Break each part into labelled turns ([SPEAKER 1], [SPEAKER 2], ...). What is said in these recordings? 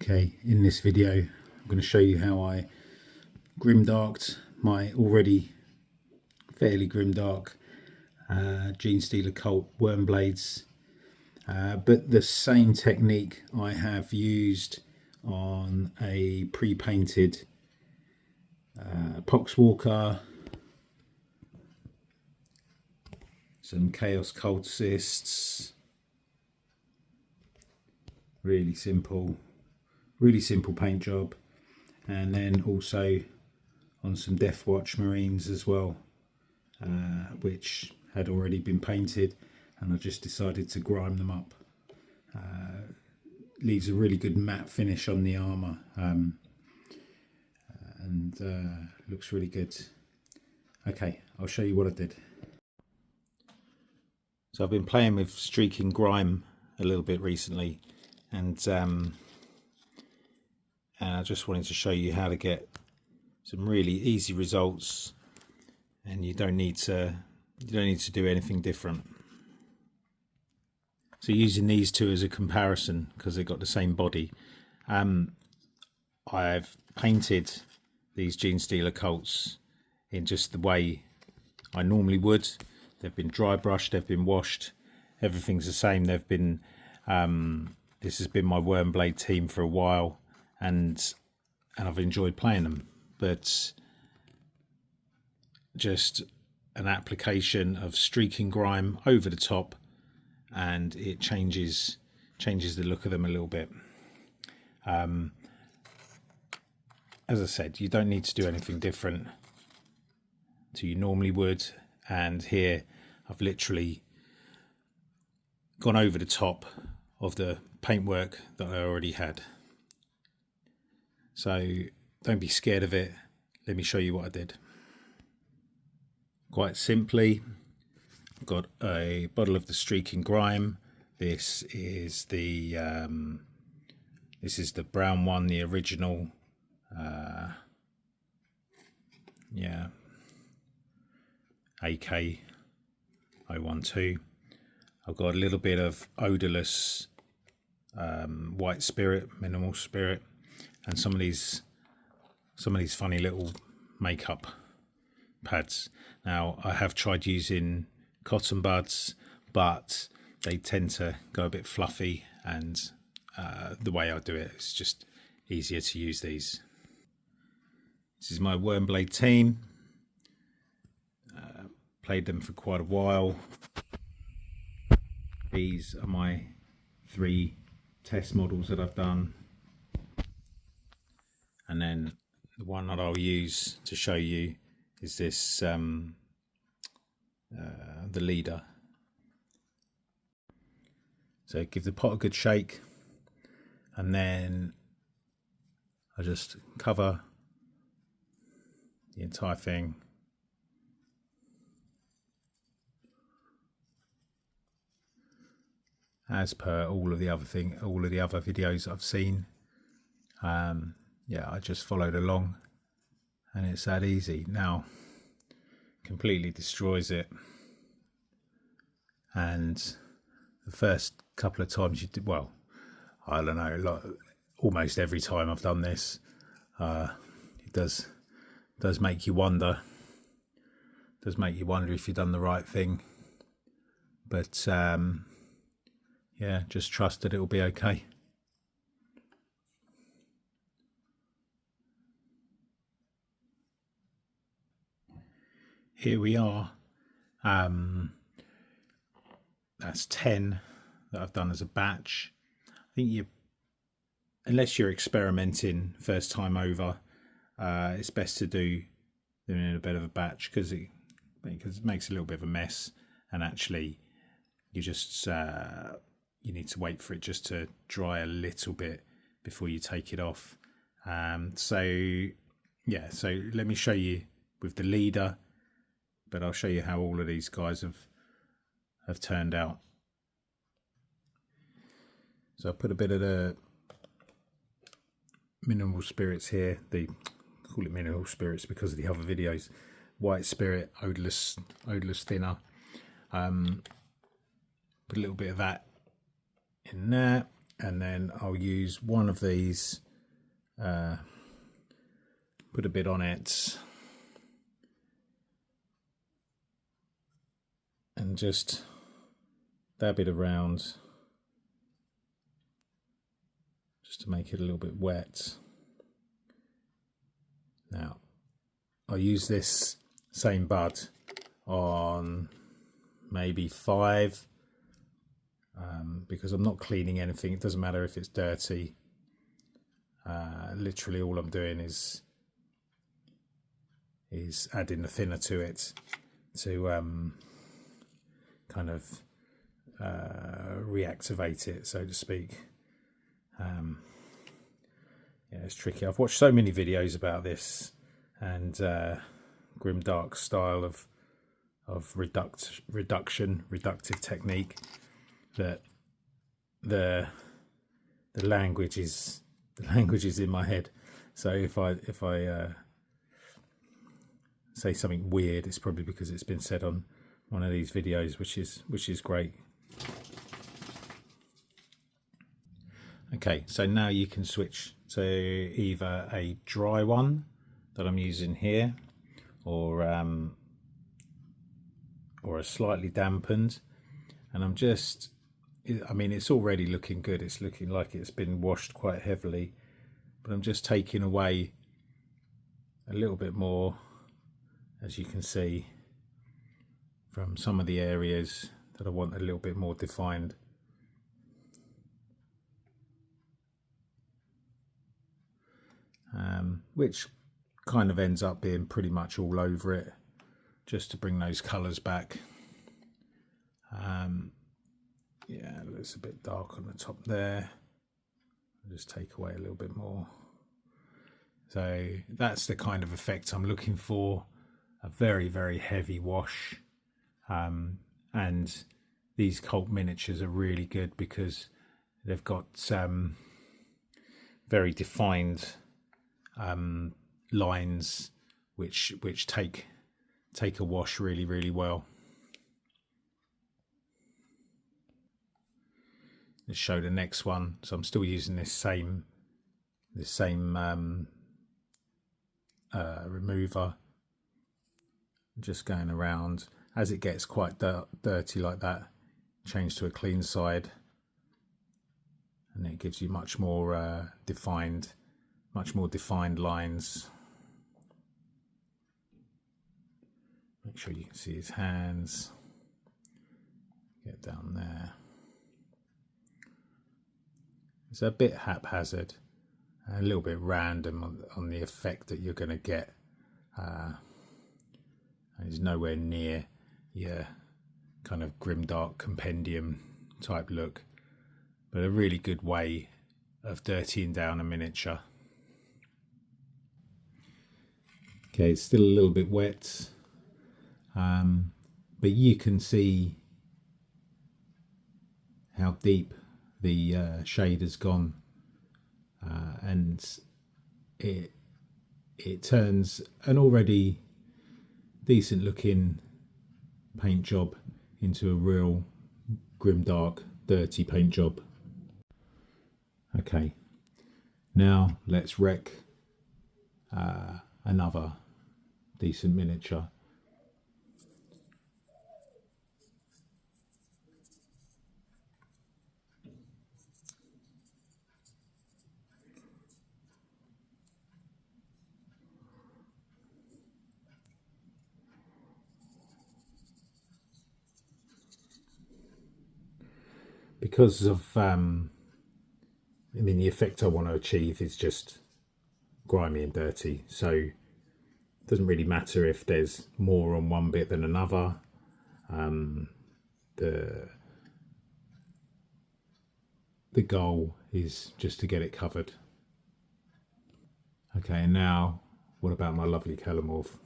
[SPEAKER 1] Okay, in this video I'm going to show you how I Grimdarked my already fairly Grimdark Genestealer Cult worm blades, but the same technique I have used on a pre-painted Poxwalker, some Chaos Cultists. Really simple paint job, and then also on some Deathwatch Marines as well, which had already been painted, and I just decided to grime them up. Leaves a really good matte finish on the armour, and looks really good. Okay, I'll show you what I did. So I've been playing with Streaking Grime a little bit recently, and I just wanted to show you how to get some really easy results, and you don't need to do anything different. So using these two as a comparison, because they've got the same body, I've painted these Genestealer Cults in just the way I normally would. They've been dry brushed, they've been washed, everything's the same. They've been this has been my Wormblade team for a while, and I've enjoyed playing them, but just an application of Streaking Grime over the top, and it changes the look of them a little bit. As I said, you don't need to do anything different to you normally would, and here I've literally gone over the top of the paintwork that I already had. So don't be scared of it. Let me show you what I did. Quite simply, I've got a bottle of the Streaking Grime. This is the brown one, the original. Yeah, AK 012. I've got a little bit of odorless white spirit, minimal spirit, and some of these funny little makeup pads. Now I have tried using cotton buds, but they tend to go a bit fluffy, and the way I do it is just easier to use these. This is my Wormblade team. Played them for quite a while. These are my 3 test models that I've done, and then the one that I'll use to show you is this the leader. So give the pot a good shake, and then I just cover the entire thing. As per all of the other videos I've seen, yeah, I just followed along, and it's that easy. Now, completely destroys it, and the first couple of times you did, well, I don't know, almost every time I've done this, it does make you wonder. Does make you wonder if you've done the right thing, but yeah, just trust that it'll be okay. Here we are. That's 10 that I've done as a batch. I think unless you're experimenting first time over, it's best to do them in a bit of a batch, because it makes a little bit of a mess, and actually you just you need to wait for it just to dry a little bit before you take it off. So yeah, so let me show you with the leader, but I'll show you how all of these guys have turned out. So I put a bit of the mineral spirits here. They call it mineral spirits because of the other videos. White spirit, odorless thinner. Put a little bit of that in there, and then I'll use one of these, put a bit on it, and just dab it around just to make it a little bit wet. Now, I'll use this same bud on maybe 5, because I'm not cleaning anything. It doesn't matter if it's dirty. Literally all I'm doing is adding the thinner to it to kind of reactivate it, so to speak. Yeah, it's tricky. I've watched so many videos about this, and Grimdark style of reductive technique, that the language is in my head. So if I say something weird, it's probably because it's been said on one of these videos, which is great. Okay, so now you can switch to either a dry one that I'm using here, or a slightly dampened, and I'm just, I mean, it's already looking good. It's looking like it's been washed quite heavily, but I'm just taking away a little bit more, as you can see, from some of the areas that I want a little bit more defined. Which kind of ends up being pretty much all over it, just to bring those colours back. Yeah, it looks a bit dark on the top there. I'll just take away a little bit more. So that's the kind of effect I'm looking for, a very, very heavy wash. And these cult miniatures are really good because they've got very defined lines which take a wash really, really well. Let's show the next one. So I'm still using this same remover, just going around. As it gets quite dirty like that, change to a clean side, and it gives you much more defined lines. Make sure you can see his hands. Get down there. It's a bit haphazard, a little bit random on the effect that you're going to get. It's nowhere near your kind of Grimdark compendium type look, but a really good way of dirtying down a miniature. Okay, it's still a little bit wet, but you can see how deep the shade has gone, and it turns an already decent looking paint job into a real Grimdark dirty paint job. Okay, now let's wreck another decent miniature. Because of I mean, the effect I want to achieve is just grimy and dirty, so it doesn't really matter if there's more on one bit than another. The goal is just to get it covered. Okay, and now what about my lovely Calamorph?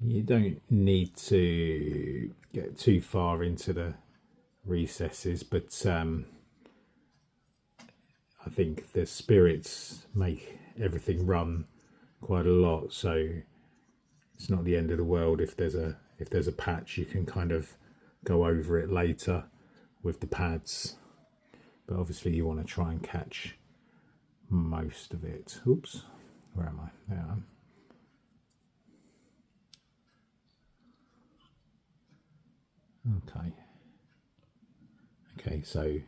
[SPEAKER 1] You don't need to get too far into the recesses, but I think the spirits make everything run quite a lot, so it's not the end of the world if there's a patch. You can kind of go over it later with the pads, but obviously you want to try and catch most of it. Oops, where am I? There I am. Okay, so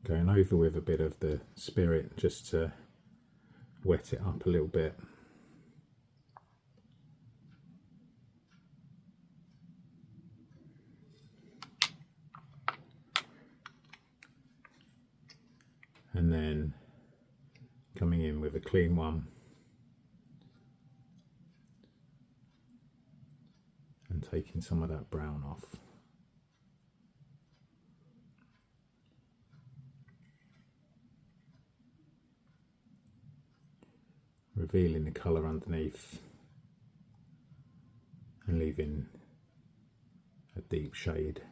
[SPEAKER 1] going over with a bit of the spirit just to wet it up a little bit. And then coming in with a clean one and taking some of that brown off. Revealing the colour underneath and leaving a deep shade.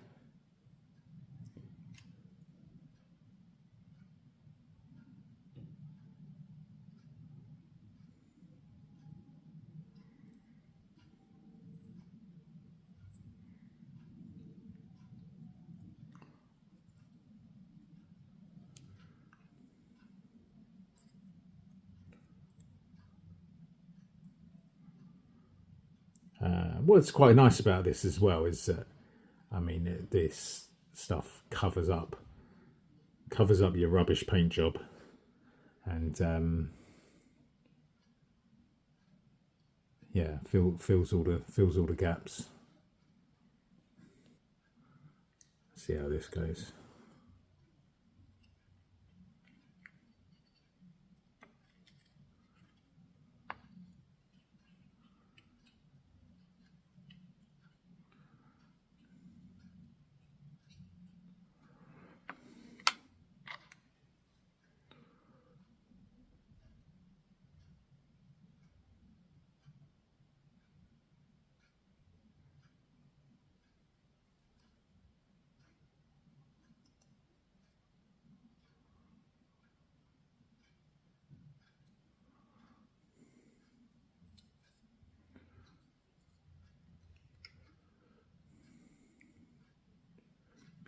[SPEAKER 1] What's quite nice about this as well is that, I mean, this stuff covers up your rubbish paint job, and yeah, fills all the gaps. See how this goes.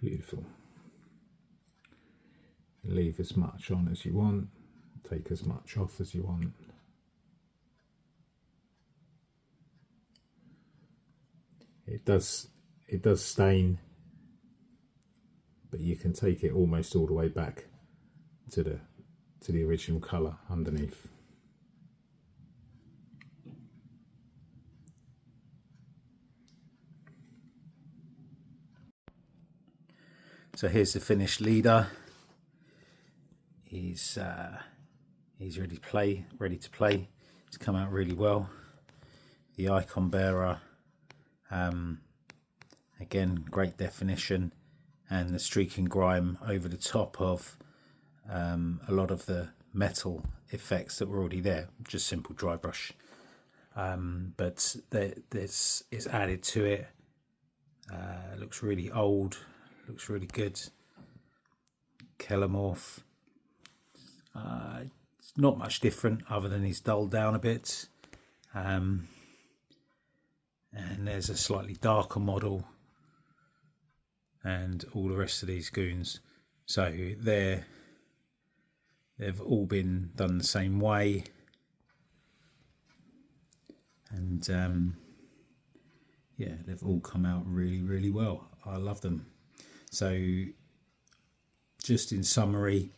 [SPEAKER 1] Beautiful. Leave as much on as you want, take as much off as you want. It does stain, but you can take it almost all the way back to the original colour underneath. So here's the finished leader. He's ready to play. It's come out really well. The icon bearer, again, great definition, and the streaking grime over the top of a lot of the metal effects that were already there. Just simple dry brush, but this is added to it. Looks really old. Looks really good. Kellamorph. It's not much different other than he's dulled down a bit. And there's a slightly darker model and all the rest of these goons. So they've all been done the same way. And yeah, they've all come out really, really well. I love them. So just in summary,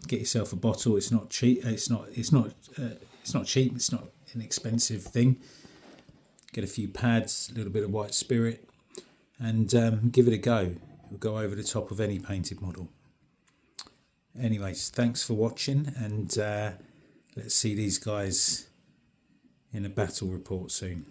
[SPEAKER 1] get yourself a bottle. It's not cheap. It's not cheap. It's not an expensive thing. Get a few pads, a little bit of white spirit, and give it a go. It'll go over the top of any painted model. Anyways, thanks for watching, and let's see these guys in a battle report soon.